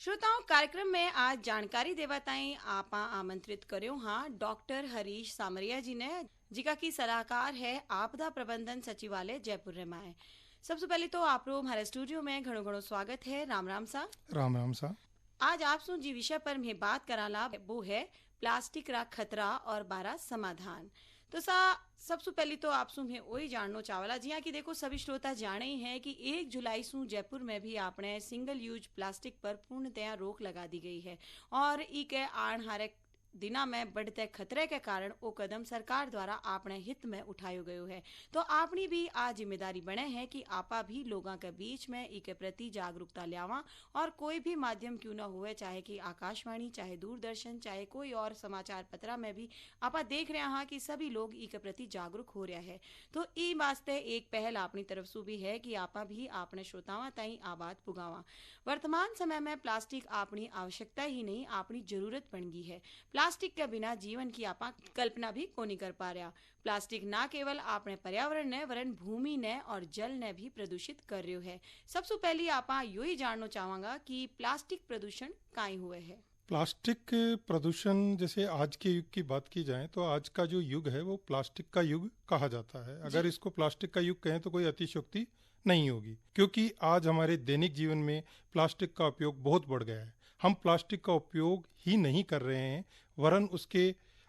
श्रोताओं, कार्यक्रम में आज जानकारी देवताएं आपा आमंत्रित करो हाँ डॉक्टर हरीश सामरिया जी ने जिका की सलाहकार है आपदा प्रबंधन सचिवालय जयपुर रेमाए। सबसे पहले तो आप लोग हमारे स्टूडियो में घणो घणो स्वागत है। राम राम सा। राम राम सा। आज आप सुन जी विषय पर मैं बात कराला वो है प्लास्टिक रा खतरा और बारा समाधान। तो सा सबसे पहले तो आप सुन वही जानना चावला जी कि देखो सभी श्रोता जाने ही है कि 1 जुलाई सु जयपुर में भी आपने सिंगल यूज प्लास्टिक पर पूर्णतया रोक लगा दी गई है और ई के आण हारे दिना में बढ़ते खतरे के कारण वो कदम सरकार द्वारा आपने हित में उठायो गयो है। तो आपनी भी आ जिम्मेदारी बने है कि आपा भी लोगों के बीच में ई के प्रति जागरूकता लियावा और कोई भी माध्यम क्यों न हुए, चाहे कि आकाशवाणी, चाहे दूरदर्शन, चाहे कोई और समाचार पत्रा में भी आपा देख रहे हैं कि सभी लोग ई के प्रति जागरूक हो रहा है। तो ई वास्ते एक पहल अपनी तरफ से भी है कि आपा भी आपने श्रोतावा ताई आ बात पुगावा। वर्तमान समय में प्लास्टिक अपनी आवश्यकता ही नहीं अपनी जरूरत बन गई है। प्लास्टिक के बिना जीवन की आपा कल्पना भी को नहीं कर पा रहा। प्लास्टिक ना केवल आपने पर्यावरण ने वरन भूमि ने और जल ने भी प्रदूषित कर रहे है। सबसे पहले आपा यो ही जानना चाहूंगा कि प्लास्टिक प्रदूषण काहे हुए है। प्लास्टिक प्रदूषण, जैसे आज के युग की बात की जाए तो आज का जो युग है वो प्लास्टिक का युग कहा जाता है। अगर इसको प्लास्टिक का युग कहें तो कोई अतिशयोक्ति नहीं होगी, क्योंकि आज हमारे दैनिक जीवन में प्लास्टिक का उपयोग बहुत बढ़ गया है। हम प्लास्टिक का उपयोग ही नहीं कर रहे हैं वरन उसके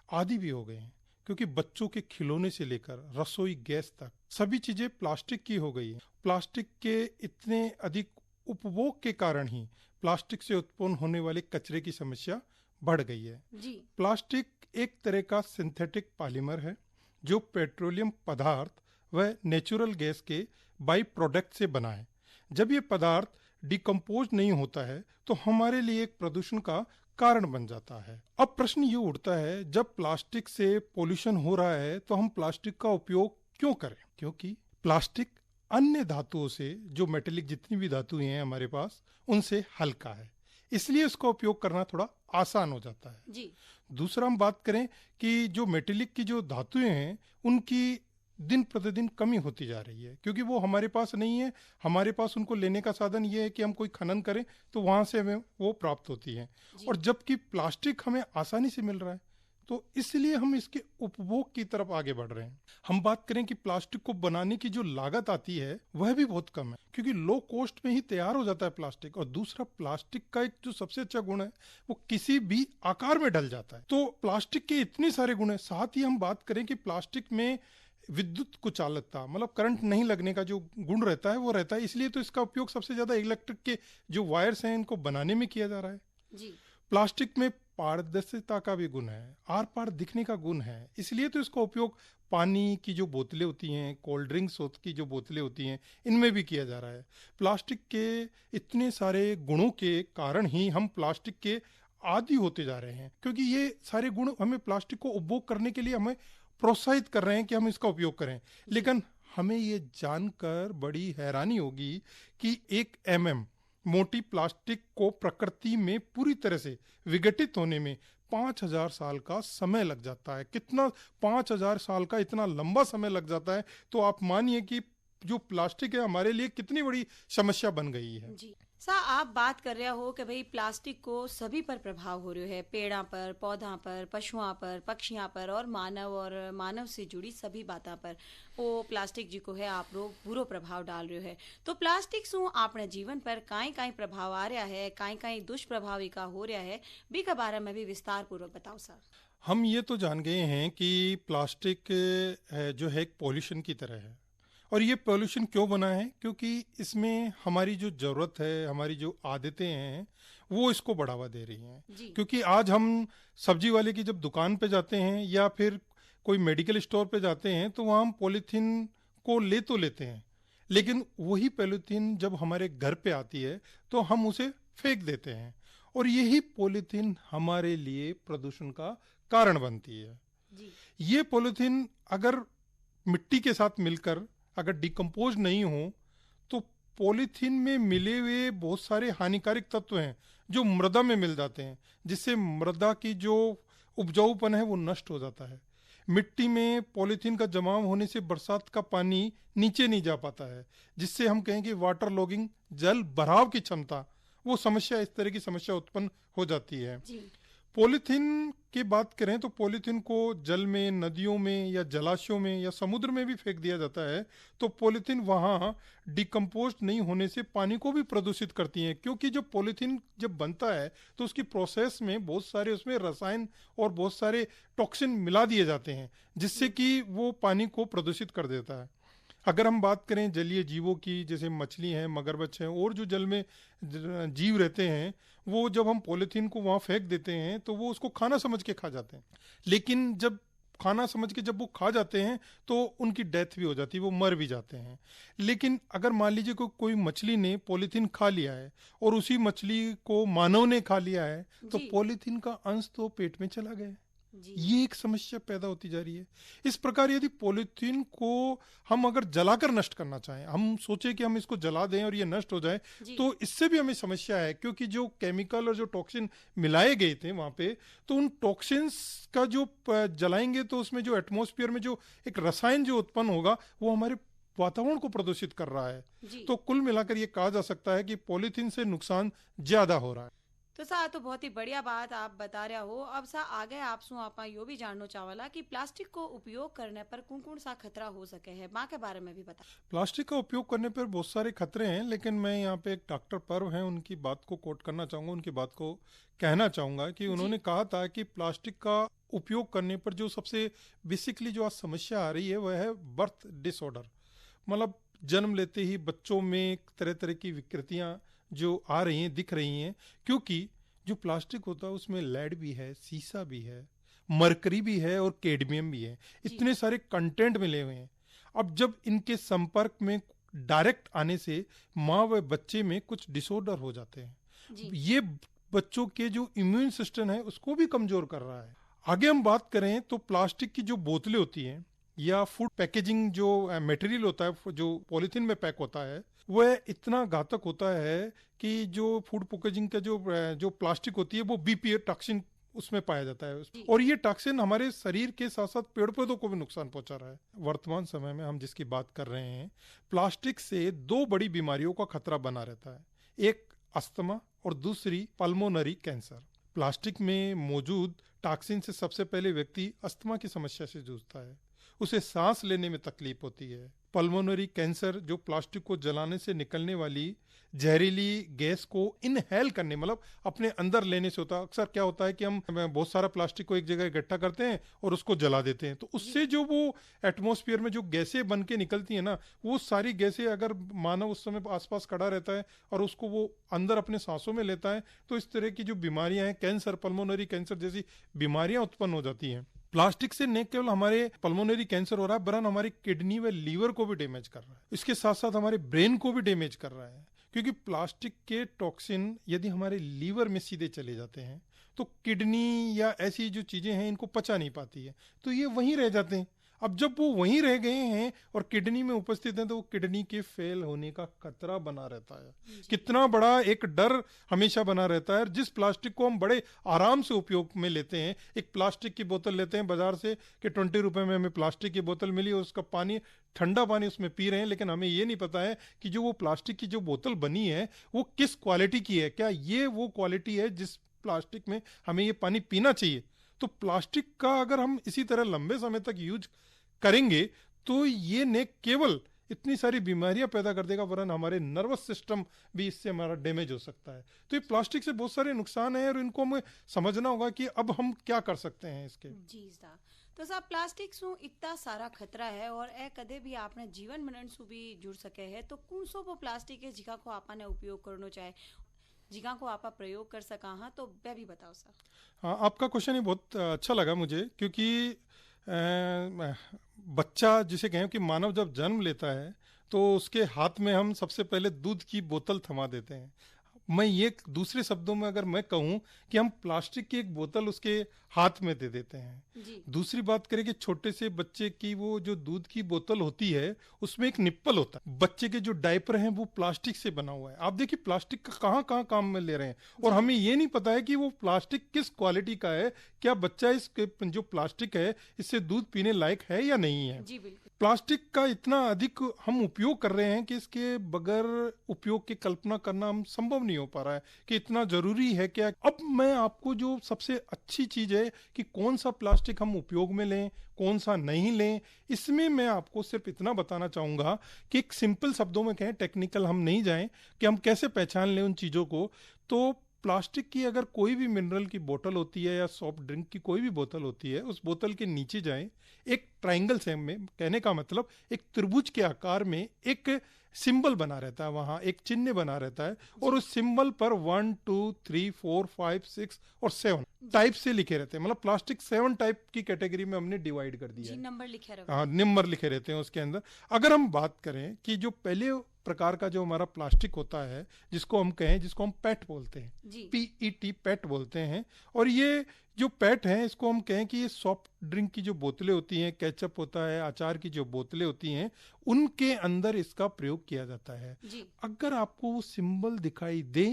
आदी भी हो गए हैं, क्योंकि बच्चों के खिलौने से लेकर रसोई गैस तक सभी चीजें प्लास्टिक की हो गई है। प्लास्टिक के इतने अधिक उपभोग के कारण ही प्लास्टिक से उत्पन्न होने वाले कचरे की समस्या बढ़ गई है जी। प्लास्टिक एक तरह का सिंथेटिक पॉलीमर है जो पेट्रोलियम पदार्थ व नेचुरल गैस के बाई प्रोडक्ट से बना है। जब ये पदार्थ डिकम्पोज नहीं होता है तो हमारे लिए एक प्रदूषण का कारण बन जाता है। अब प्रश्न ये उठता है, जब प्लास्टिक से पोल्यूशन हो रहा है तो हम प्लास्टिक का उपयोग क्यों करें? क्योंकि प्लास्टिक अन्य धातुओं से, जो मेटेलिक जितनी भी धातुएं हैं हमारे पास, उनसे हल्का है, इसलिए उसका उपयोग करना थोड़ा आसान हो जाता है जी। दूसरा हम बात करें कि जो मेटेलिक की जो धातुएं हैं उनकी दिन प्रतिदिन कमी होती जा रही है, क्योंकि वो हमारे पास नहीं है। हमारे पास उनको लेने का साधन ये है कि हम कोई खनन करें तो वहां से हमें वो प्राप्त होती है। और जबकि प्लास्टिक हमें आसानी से मिल रहा है, तो इसलिए हम इसके उपभोग की तरफ आगे बढ़ रहे हैं। हम बात करें कि प्लास्टिक को बनाने की जो लागत आती है वह भी बहुत कम है, क्योंकि लो कॉस्ट में ही तैयार हो जाता है प्लास्टिक। और दूसरा, प्लास्टिक का एक जो सबसे अच्छा गुण है वो किसी भी आकार में ढल जाता है। तो प्लास्टिक के इतने सारे गुण है। साथ ही हम बात करें कि प्लास्टिक में विद्युत कुचालकता, मतलब करंट नहीं लगने का जो गुण रहता है वो रहता है, इसलिए तो इसका उपयोग सबसे ज्यादा इलेक्ट्रिक के जो वायर्स हैं इनको बनाने में किया जा रहा है। जी। प्लास्टिक में पारदर्शिता का भी गुण है, आर पार दिखने का गुण है, इसलिए तो इसका उपयोग पानी की जो बोतलें होती हैं, कोल्ड ड्रिंक्स की जो बोतलें होती हैं, इनमें भी किया जा रहा है। प्लास्टिक के इतने सारे गुणों के कारण ही हम प्लास्टिक के आदी होते जा रहे हैं, क्योंकि ये सारे गुण हमें प्लास्टिक को उपभोग करने के लिए हमें प्रोत्साहित कर रहे हैं कि हम इसका उपयोग करें। लेकिन हमें ये जानकर बड़ी हैरानी होगी कि 1 mm मोटी प्लास्टिक को प्रकृति में पूरी तरह से विघटित होने में 5000 साल का समय लग जाता है। कितना 5000 साल का इतना लंबा समय लग जाता है, तो आप मानिए कि जो प्लास्टिक है हमारे लिए कितनी बड़ी समस्या बन गई है। जी सा, आप बात कर रहे हो कि भाई प्लास्टिक को सभी पर प्रभाव हो रहा है, पेड़ा पर, पौधा पर, पशुओं पर, पक्षियों पर और मानव से जुड़ी सभी बातों पर वो प्लास्टिक जी को है आप लोग बुरो प्रभाव डाल रहे है। तो प्लास्टिक सु अपने जीवन पर काई प्रभाव आ रहा है, काई दुष्प्रभाव का हो रहा है, बी के बारे में भी विस्तार पूर्वक बताओ सर। हम ये तो जान गए हैं कि प्लास्टिक जो है एक पॉल्यूशन की तरह है। और ये पॉल्यूशन क्यों बना है? क्योंकि इसमें हमारी जो जरूरत है, हमारी जो आदतें हैं, वो इसको बढ़ावा दे रही हैं। क्योंकि आज हम सब्जी वाले की जब दुकान पे जाते हैं या फिर कोई मेडिकल स्टोर पे जाते हैं तो वहाँ हम पॉलीथीन को तो लेते हैं, लेकिन वही पॉलीथीन जब हमारे घर पे आती है तो हम उसे फेंक देते हैं, और यही पॉलीथीन हमारे लिए प्रदूषण का कारण बनती है। ये पॉलीथीन अगर मिट्टी के साथ मिलकर अगर डिकम्पोज नहीं हो तो पॉलीथीन में मिले हुए बहुत सारे हानिकारक तत्व हैं जो मृदा में मिल जाते हैं, जिससे मृदा की जो उपजाऊपन है वो नष्ट हो जाता है। मिट्टी में पॉलीथीन का जमाव होने से बरसात का पानी नीचे नहीं जा पाता है, जिससे हम कहें कि वाटर लॉगिंग, जल भराव की क्षमता वो समस्या, इस तरह की समस्या उत्पन्न हो जाती है। जी। पॉलीथीन की बात करें तो पॉलीथीन को जल में, नदियों में या जलाशयों में या समुद्र में भी फेंक दिया जाता है, तो पॉलीथीन वहाँ डिकम्पोज नहीं होने से पानी को भी प्रदूषित करती है, क्योंकि जो पॉलीथीन जब बनता है तो उसकी प्रोसेस में बहुत सारे उसमें रसायन और बहुत सारे टॉक्सिन मिला दिए जाते हैं, जिससे कि वो पानी को प्रदूषित कर देता है। अगर हम बात करें जलीय जीवों की, जैसे मछली हैं, मगरमच्छ हैं और जो जल में जीव रहते हैं, वो जब हम पॉलीथीन को वहाँ फेंक देते हैं तो वो उसको खाना समझ के खा जाते हैं। लेकिन जब खाना समझ के जब वो खा जाते हैं तो उनकी डेथ भी हो जाती है, वो मर भी जाते हैं। लेकिन अगर मान लीजिए कोई मछली ने पॉलीथीन खा लिया है और उसी मछली को मानव ने खा लिया है, तो जी। पॉलीथीन का अंश तो पेट में चला गया। जी। ये एक समस्या पैदा होती जा रही है। इस प्रकार यदि पॉलीथीन को हम अगर जलाकर नष्ट करना चाहें, हम सोचे कि हम इसको जला दें और ये नष्ट हो जाए, जी। तो इससे भी हमें समस्या है, क्योंकि जो केमिकल और जो टॉक्सिन मिलाए गए थे वहां पे, तो उन टॉक्सिन्स का जो जलाएंगे तो उसमें जो एटमॉस्फेयर में जो एक रसायन जो उत्पन्न होगा वो हमारे वातावरण को प्रदूषित कर रहा है। जी। तो कुल मिलाकर ये कहा जा सकता है कि पॉलीथीन से नुकसान ज्यादा हो रहा है। तो सा तो बहुत ही बढ़िया बात आप बता रहे हो। अब सा आगे आप यो भी जानना चावला कि प्लास्टिक को उपयोग करने पर कौन कौन सा खतरा हो सके है, माँ के बारे में भी बता। प्लास्टिक का उपयोग करने पर बहुत सारे खतरे हैं, लेकिन मैं यहाँ पे एक डॉक्टर पर्व हैं, उनकी बात को कोट करना चाहूँगा, उनकी बात को कहना चाहूँगा कि उन्होंने जी। कहा था कि प्लास्टिक का उपयोग करने पर जो सबसे बेसिकली जो आज समस्या आ रही है वह है बर्थ डिसऑर्डर। मतलब जन्म लेते ही बच्चों में तरह तरह की विकृतियाँ जो आ रही हैं, दिख रही हैं, क्योंकि जो प्लास्टिक होता है उसमें लेड भी है, सीसा भी है, मरकरी भी है और कैडमियम भी है। जी। इतने सारे कंटेंट मिले हुए हैं। अब जब इनके संपर्क में डायरेक्ट आने से माँ व बच्चे में कुछ डिसऑर्डर हो जाते हैं। जी। ये बच्चों के जो इम्यून सिस्टम है उसको भी कमजोर कर रहा है। आगे हम बात करें तो प्लास्टिक की जो बोतलें होती हैं या फूड पैकेजिंग जो मटेरियल होता है, जो पॉलीथीन में पैक होता है, वह इतना घातक होता है कि जो फूड पैकेजिंग का जो प्लास्टिक होती है वो बीपीए टॉक्सिन उसमें पाया जाता है। जी। और ये टॉक्सिन हमारे शरीर के साथ साथ पेड़ पौधों को भी नुकसान पहुंचा रहा है। वर्तमान समय में हम जिसकी बात कर रहे हैं, प्लास्टिक से दो बड़ी बीमारियों का खतरा बना रहता है, एक अस्थमा और दूसरी पल्मोनरी कैंसर। प्लास्टिक में मौजूद टॉक्सिन से सबसे पहले व्यक्ति अस्थमा की समस्या से जूझता है, उसे सांस लेने में तकलीफ होती है। पल्मोनरी कैंसर जो प्लास्टिक को जलाने से निकलने वाली जहरीली गैस को इनहेल करने, मतलब अपने अंदर लेने से होता है। अक्सर क्या होता है कि हम बहुत सारा प्लास्टिक को एक जगह इकट्ठा करते हैं और उसको जला देते हैं, तो उससे जो वो एटमॉस्फेयर में जो गैसें बन के निकलती हैं ना, वो सारी गैसें अगर मानव उस समय आसपास खड़ा रहता है और उसको वो अंदर अपने सांसों में लेता है, तो इस तरह की जो बीमारियां हैं, कैंसर, पल्मोनरी कैंसर जैसी बीमारियां उत्पन्न हो जाती हैं। प्लास्टिक से न केवल हमारे पल्मोनरी कैंसर हो रहा है, वरन हमारी किडनी व लीवर को भी डैमेज कर रहा है। इसके साथ साथ हमारे ब्रेन को भी डैमेज कर रहा है, क्योंकि प्लास्टिक के टॉक्सिन यदि हमारे लीवर में सीधे चले जाते हैं तो किडनी या ऐसी जो चीजें हैं इनको पचा नहीं पाती है, तो ये वहीं रह जाते हैं। अब जब वो वहीं रह गए हैं और किडनी में उपस्थित हैं, तो वो किडनी के फेल होने का खतरा बना रहता है। कितना बड़ा एक डर हमेशा बना रहता है। जिस प्लास्टिक को हम बड़े आराम से उपयोग में लेते हैं, एक प्लास्टिक की बोतल लेते हैं बाजार से कि 20 रुपए में हमें प्लास्टिक की बोतल मिली और उसका पानी, ठंडा पानी उसमें पी रहे हैं, लेकिन हमें ये नहीं पता है कि जो वो प्लास्टिक की जो बोतल बनी है वो किस क्वालिटी की है, क्या ये वो क्वालिटी है जिस प्लास्टिक में हमें ये पानी पीना चाहिए। तो प्लास्टिक का अगर हम इसी तरह लंबे समय तक यूज करेंगे तो ये न केवल इतनी सारी बीमारियां पैदा कर देगा, वरन हमारे नर्वस सिस्टम भी इससे हमारा डैमेज हो सकता है। तो ये प्लास्टिक से बहुत सारे नुकसान हैं और इनको हमें समझना होगा कि अब हम क्या कर सकते हैं इसके। जी साहब, तो साहब प्लास्टिक सु इतना सारा खतरा है और ए कदे भी आपने जीवन मिनट सु भी जुड़ सके है, तो कौन सो वो प्लास्टिक है जिका को आपने उपयोग करना चाहे, जिका को आप प्रयोग कर सका, हाँ तो वह भी बताओ साहब। हाँ, आपका क्वेश्चन ये बहुत अच्छा लगा मुझे, क्योंकि बच्चा जिसे कहें कि मानव जब जन्म लेता है तो उसके हाथ में हम सबसे पहले दूध की बोतल थमा देते हैं। मैं ये दूसरे शब्दों में अगर मैं कहूं कि हम प्लास्टिक की एक बोतल उसके हाथ में दे देते हैं। जी। दूसरी बात करें कि छोटे से बच्चे की वो जो दूध की बोतल होती है उसमें एक निप्पल होता है। बच्चे के जो डायपर हैं वो प्लास्टिक से बना हुआ है। आप देखिए प्लास्टिक का कहाँ कहाँ काम में ले रहे हैं और हमें ये नहीं पता है कि वो प्लास्टिक किस क्वालिटी का है, क्या बच्चा इसके जो प्लास्टिक है इससे दूध पीने लायक है या नहीं है। जी बिल्कुल। प्लास्टिक का इतना अधिक हम उपयोग कर रहे हैं कि इसके बगैर उपयोग की कल्पना करना हम संभव नहीं नहीं हो पा रहा है कि इतना ज़रूरी है क्या। अब मैं आपको जो सबसे अच्छी चीज़ है कि कौन सा प्लास्टिक हम उपयोग में लें, कौन सा नहीं लें, इसमें मैं आपको सिर्फ इतना बताना चाहूँगा कि एक सिंपल शब्दों में कहें, टेक्निकल हम नहीं जाएं, कि हम कैसे पहचान लें उन चीज़ों को। तो प्लास्टिक की अगर कोई भी मिनरल की बोतल होती है या सॉफ्ट ड्रिंक की कोई भी बोतल होती है, उस बोतल के नीचे जाएं, एक ट्रायंगल शेप में, कहने का मतलब एक त्रिभुज के आकार में एक सिंबल बना रहता है, वहां एक चिन्ह बना रहता है, और उस सिंबल पर 1 2 3 4 5 6 और 7 टाइप से लिखे रहते हैं। मतलब प्लास्टिक 7 टाइप की कैटेगरी में हमने डिवाइड कर दिया है। नंबर लिखे रहते हाँ, नंबर लिखे रहते हैं उसके अंदर। अगर हम बात करें कि जो पहले प्रकार का जो हमारा प्लास्टिक होता है, जिसको हम कहें, जिसको हम पेट बोलते हैं, PET, पेट बोलते हैं, और ये जो पेट है, इसको हम कहें कि ये सॉफ्ट ड्रिंक की जो बोतलें होती हैं, केचप होता है, अचार की जो बोतलें होती हैं, उनके अंदर इसका प्रयोग किया जाता है। अगर आपको वो सिंबल दिखाई दे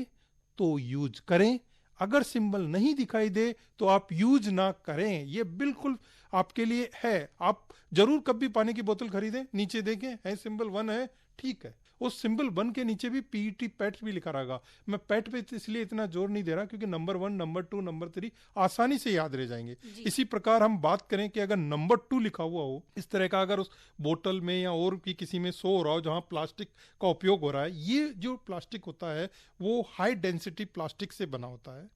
तो यूज करें, अगर सिंबल नहीं दिखाई दे तो आप यूज ना करें। ये बिल्कुल आपके लिए है। आप जरूर कभी पानी की बोतल खरीदें, नीचे देखें है सिंबल 1 है, ठीक है, उस सिंबल 1 के नीचे भी PET, पेट भी लिखा रहेगा। मैं पेट पे इसलिए इतना जोर नहीं दे रहा क्योंकि नंबर 1, नंबर 2, नंबर 3 आसानी से याद रह जाएंगे। इसी प्रकार हम बात करें कि अगर नंबर 2 लिखा हुआ हो इस तरह का, अगर उस बोतल में या और भी किसी में शो हो रहा हो जहां प्लास्टिक का उपयोग हो रहा है, ये जो प्लास्टिक होता है वो हाई डेंसिटी प्लास्टिक से बना होता है।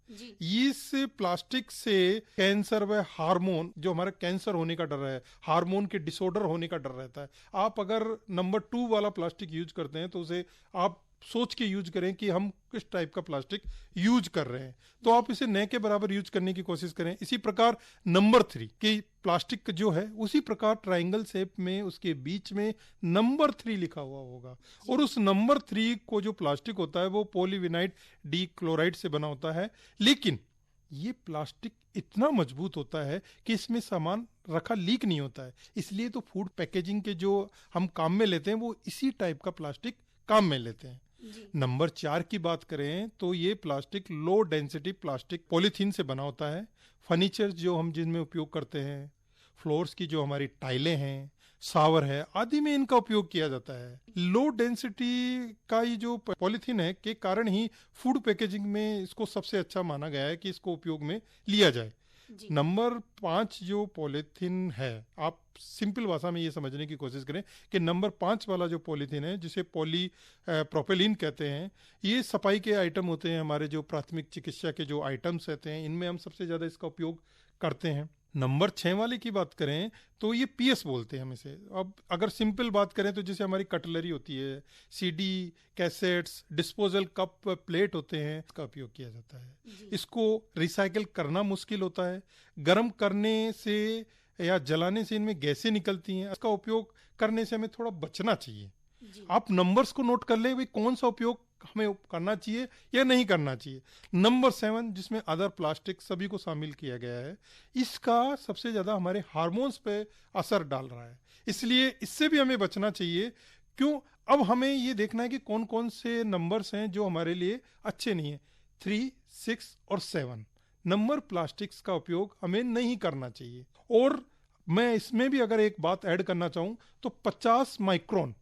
इस प्लास्टिक से कैंसर व हार्मोन, जो हमारा कैंसर होने का डर है, हार्मोन के डिसऑर्डर होने का डर रहता है। आप अगर नंबर 2 वाला प्लास्टिक यूज करते हैं तो उसे आप सोच के यूज करें कि हम किस टाइप का प्लास्टिक यूज कर रहे हैं, तो आप इसे नए के बराबर यूज करने की कोशिश करें। इसी प्रकार नंबर 3 की प्लास्टिक जो है, उसी प्रकार ट्रायंगल शेप में उसके बीच में नंबर 3 लिखा हुआ होगा, और उस नंबर 3 को जो प्लास्टिक होता है वो पॉलीविनाइल डिक्लोराइड से बना होता है। लेकिन ये प्लास्टिक इतना मजबूत होता है कि इसमें सामान रखा लीक नहीं होता है, इसलिए तो फूड पैकेजिंग के जो हम काम में लेते हैं वो इसी टाइप का प्लास्टिक काम में लेते हैं। नंबर 4 की बात करें तो ये plastic low density plastic polythene से बना होता है। फर्नीचर जो हम जिनमें उपयोग करते हैं, फ्लोर्स की जो हमारी टाइलें हैं, शावर है, आदि में इनका उपयोग किया जाता है। लो डेंसिटी का ये जो पॉलीथीन है के कारण ही फूड पैकेजिंग में इसको सबसे अच्छा माना गया है कि इसको उपयोग में लिया जाए। नंबर 5 जो पॉलीथीन है, आप सिंपल भाषा में ये समझने की कोशिश करें कि नंबर 5 वाला जो पॉलीथीन है, जिसे प्रोपेलिन कहते हैं, ये सफाई के आइटम होते हैं, हमारे जो प्राथमिक चिकित्सा के जो आइटम्स रहते हैं, इनमें हम सबसे ज़्यादा इसका उपयोग करते हैं। नंबर 6 वाले की बात करें तो ये PS बोलते हैं हम इसे। अब अगर सिंपल बात करें तो जैसे हमारी कटलरी होती है, CD, cassettes, disposal cup, plate होते हैं, इसका उपयोग किया जाता है। इसको रिसाइकिल करना मुश्किल होता है, गर्म करने से या जलाने से इनमें गैसें निकलती हैं, इसका उपयोग करने से हमें थोड़ा बचना चाहिए। आप नंबर्स को नोट कर ले, भाई कौन सा उपयोग हमें करना चाहिए या नहीं करना चाहिए। नंबर 7 जिसमें अदर प्लास्टिक सभी को शामिल किया गया है, इसका सबसे ज्यादा हमारे हार्मोन्स पे असर डाल रहा है, इसलिए इससे भी हमें बचना चाहिए। क्यों? अब हमें ये देखना है कि कौन कौन से नंबर्स हैं जो हमारे लिए अच्छे नहीं है। 3, 6 और 7 नंबर प्लास्टिक्स का उपयोग हमें नहीं करना चाहिए। और मैं इसमें भी अगर एक बात ऐड करना चाहूं तो 50 माइक्रोन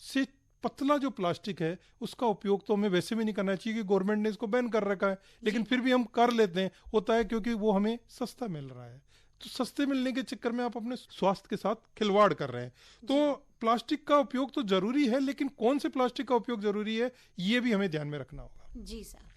से पतला जो प्लास्टिक है उसका उपयोग तो हमें वैसे भी नहीं करना चाहिए कि गवर्नमेंट ने इसको बैन कर रखा है, लेकिन फिर भी हम कर लेते हैं। होता है क्योंकि वो हमें सस्ता मिल रहा है, तो सस्ते मिलने के चक्कर में आप अपने स्वास्थ्य के साथ खिलवाड़ कर रहे हैं। तो प्लास्टिक का उपयोग तो जरूरी है, लेकिन कौन से प्लास्टिक का उपयोग जरूरी है ये भी हमें ध्यान में रखना होगा। जी सर।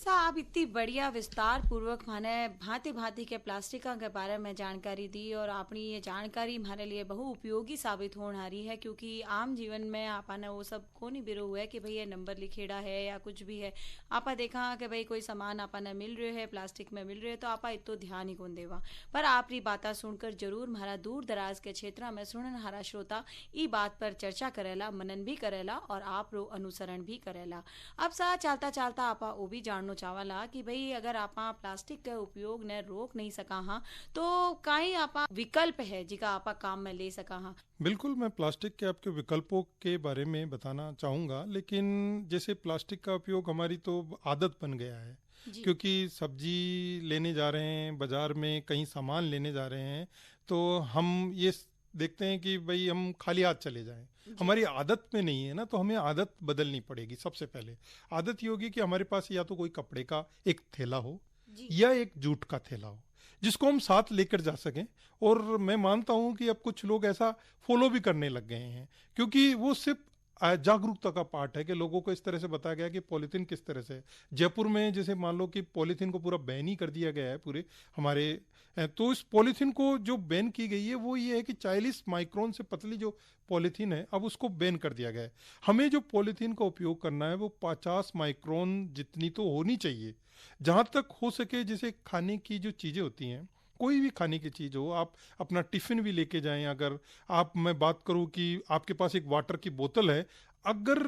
आप इतनी बढ़िया विस्तार पूर्वक माने भांति भांति के प्लास्टिक के बारे में जानकारी दी, और अपनी ये जानकारी हमारे लिए बहु उपयोगी साबित होने आ रही है, क्योंकि आम जीवन में आपने वो सब को नहीं बिरो हुआ है कि भाई ये नंबर लिखेड़ा है या कुछ भी है। आपा देखा कि भाई कोई सामान आपने मिल रहे है प्लास्टिक में मिल रहे है तो आपा इतो ध्यान ही कौन देवा, पर आपकी बातें सुनकर जरूर हमारा दूर दराज के क्षेत्र में सुनन हरा श्रोता ई बात पर चर्चा करेला, मनन भी करेला और आप रो अनुसरण भी करेला। अब सा चलता चलता आपा वो भी जानना चावला कि भाई अगर आपा प्लास्टिक के उपयोग ने रोक नहीं सका हाँ तो कई आपा विकल्प है जिका आपा काम में ले सका हाँ। बिल्कुल, मैं प्लास्टिक के आपके विकल्पों के बारे में बताना चाहूँगा, लेकिन जैसे प्लास्टिक का उपयोग हमारी तो आदत बन गया है, क्योंकि सब्जी लेने जा रहे हैं बाजार में, कहीं सामान लेने जा रहे हैं, तो हम ये देखते हैं कि भाई हम खाली हाथ चले जाएं, जी। हमारी आदत में नहीं है ना, तो हमें आदत बदलनी पड़ेगी। सबसे पहले आदत ये होगी कि हमारे पास या तो कोई कपड़े का एक थैला हो जी। या एक जूट का थैला हो जिसको हम साथ लेकर जा सकें। और मैं मानता हूं कि अब कुछ लोग ऐसा फॉलो भी करने लग गए हैं, क्योंकि वो सिर्फ जागरूकता का पार्ट है कि लोगों को इस तरह से बताया गया कि पॉलीथीन किस तरह से है। जयपुर में जैसे मान लो कि पॉलीथीन को पूरा बैन ही कर दिया गया है पूरे हमारे तो इस पॉलीथीन को जो बैन की गई है वो ये है कि 40 माइक्रोन से पतली जो पॉलीथीन है अब उसको बैन कर दिया गया है। हमें जो पॉलीथीन का उपयोग करना है वो 50 माइक्रोन जितनी तो होनी चाहिए। जहां तक हो सके, जैसे खाने की जो चीजें होती हैं, कोई भी खाने की चीज हो, आप अपना टिफिन भी लेके जाएं, अगर आप, मैं बात करूं कि आपके पास एक वाटर की बोतल है, अगर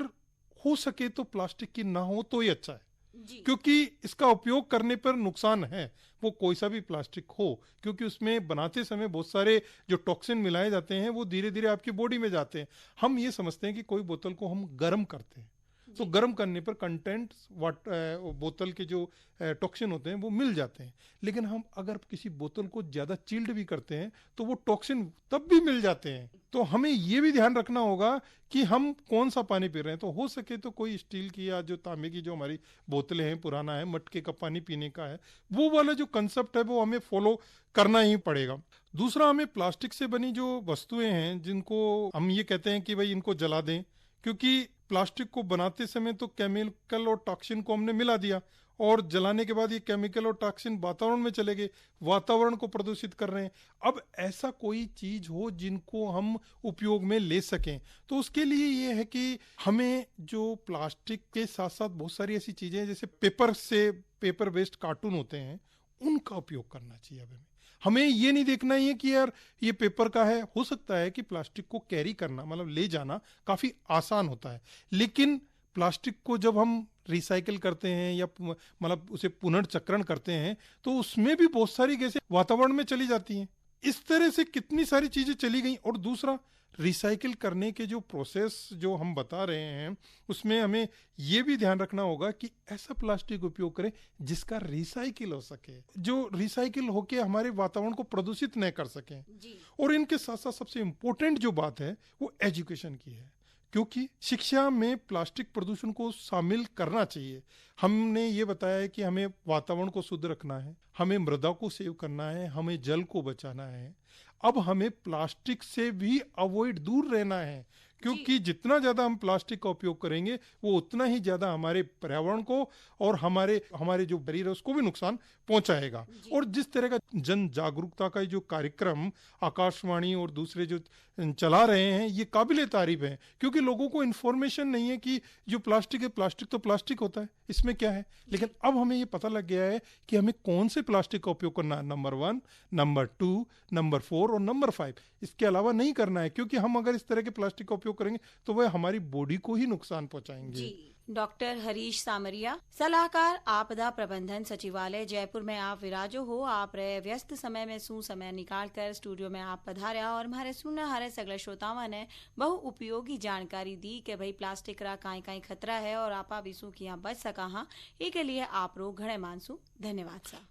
हो सके तो प्लास्टिक की ना हो तो ही अच्छा है, जी। क्योंकि इसका उपयोग करने पर नुकसान है, वो कोई सा भी प्लास्टिक हो, क्योंकि उसमें बनाते समय बहुत सारे जो टॉक्सिन मिलाए जाते हैं वो धीरे धीरे आपकी बॉडी में जाते हैं। हम ये समझते हैं कि कोई बोतल को हम गर्म करते हैं तो जी। गर्म करने पर कंटेंट बोतल के जो टॉक्सिन होते हैं वो मिल जाते हैं, लेकिन हम अगर किसी बोतल को ज़्यादा चिल्ड भी करते हैं तो वो टॉक्सिन तब भी मिल जाते हैं। तो हमें ये भी ध्यान रखना होगा कि हम कौन सा पानी पी रहे हैं। तो हो सके तो कोई स्टील की या जो तांबे की जो हमारी बोतलें हैं, पुराना है, मटके का पानी पीने का है, वो वाला जो कंसेप्ट है वो हमें फॉलो करना ही पड़ेगा। दूसरा, हमें प्लास्टिक से बनी जो वस्तुएं हैं जिनको हम ये कहते हैं कि भाई इनको जला दें, क्योंकि प्लास्टिक को बनाते समय तो केमिकल और टॉक्सिन को हमने मिला दिया और जलाने के बाद ये केमिकल और टॉक्सिन वातावरण में चले गए, वातावरण को प्रदूषित कर रहे हैं। अब ऐसा कोई चीज हो जिनको हम उपयोग में ले सकें, तो उसके लिए ये है कि हमें जो प्लास्टिक के साथ साथ बहुत सारी ऐसी चीजें जैसे पेपर बेस्ड कार्टून होते हैं उनका उपयोग करना चाहिए। अब हमें ये नहीं देखना ही है कि यार ये पेपर का है। हो सकता है कि प्लास्टिक को कैरी करना, मतलब ले जाना काफी आसान होता है, लेकिन प्लास्टिक को जब हम रिसाइकिल करते हैं या मतलब उसे पुनर्चक्रण करते हैं तो उसमें भी बहुत सारी गैसें वातावरण में चली जाती हैं। इस तरह से कितनी सारी चीजें चली गई। और दूसरा, रिसाइकिल करने के जो प्रोसेस जो हम बता रहे हैं उसमें हमें ये भी ध्यान रखना होगा कि ऐसा प्लास्टिक उपयोग करें जिसका रिसाइकिल हो सके, जो रिसाइकिल होके हमारे वातावरण को प्रदूषित न कर सके। जी। और इनके साथ साथ सबसे इंपॉर्टेंट जो बात है वो एजुकेशन की है, क्योंकि शिक्षा में प्लास्टिक प्रदूषण को शामिल करना चाहिए। हमने ये बताया है कि हमें वातावरण को शुद्ध रखना है, हमें मृदा को सेव करना है, हमें जल को बचाना है। अब हमें प्लास्टिक से भी अवॉइड दूर रहना है, क्योंकि जितना ज्यादा हम प्लास्टिक का उपयोग करेंगे वो उतना ही ज्यादा हमारे पर्यावरण को और हमारे हमारे जो शरीर है उसको भी नुकसान पहुंचाएगा। और जिस तरह का जन जागरूकता का जो कार्यक्रम आकाशवाणी और दूसरे जो चला रहे हैं ये काबिले तारीफ है, क्योंकि लोगों को इन्फॉर्मेशन नहीं है कि जो प्लास्टिक है, प्लास्टिक तो प्लास्टिक होता है, इसमें क्या है। लेकिन अब हमें ये पता लग गया है कि हमें कौन से प्लास्टिक का उपयोग करना है, नंबर 1, नंबर 2, नंबर 4 और नंबर 5, इसके अलावा नहीं करना है, क्योंकि हम अगर इस तरह के प्लास्टिक का उपयोग करेंगे तो वह हमारी बॉडी को ही नुकसान पहुंचाएंगे। जी। डॉक्टर हरीश सामरिया, सलाहकार आपदा प्रबंधन सचिवालय जयपुर में आप विराजो हो। आप रहे व्यस्त समय में समय निकाल कर स्टूडियो में आप पधार्या और हमारे सुनने हारे सगले श्रोताओं ने बहु उपयोगी जानकारी दी कि भाई प्लास्टिक रा काई काई खतरा है और आपा विसु की यहाँ बच सका हाँ, ये के लिए आप रो घणे मानसू। धन्यवाद सा।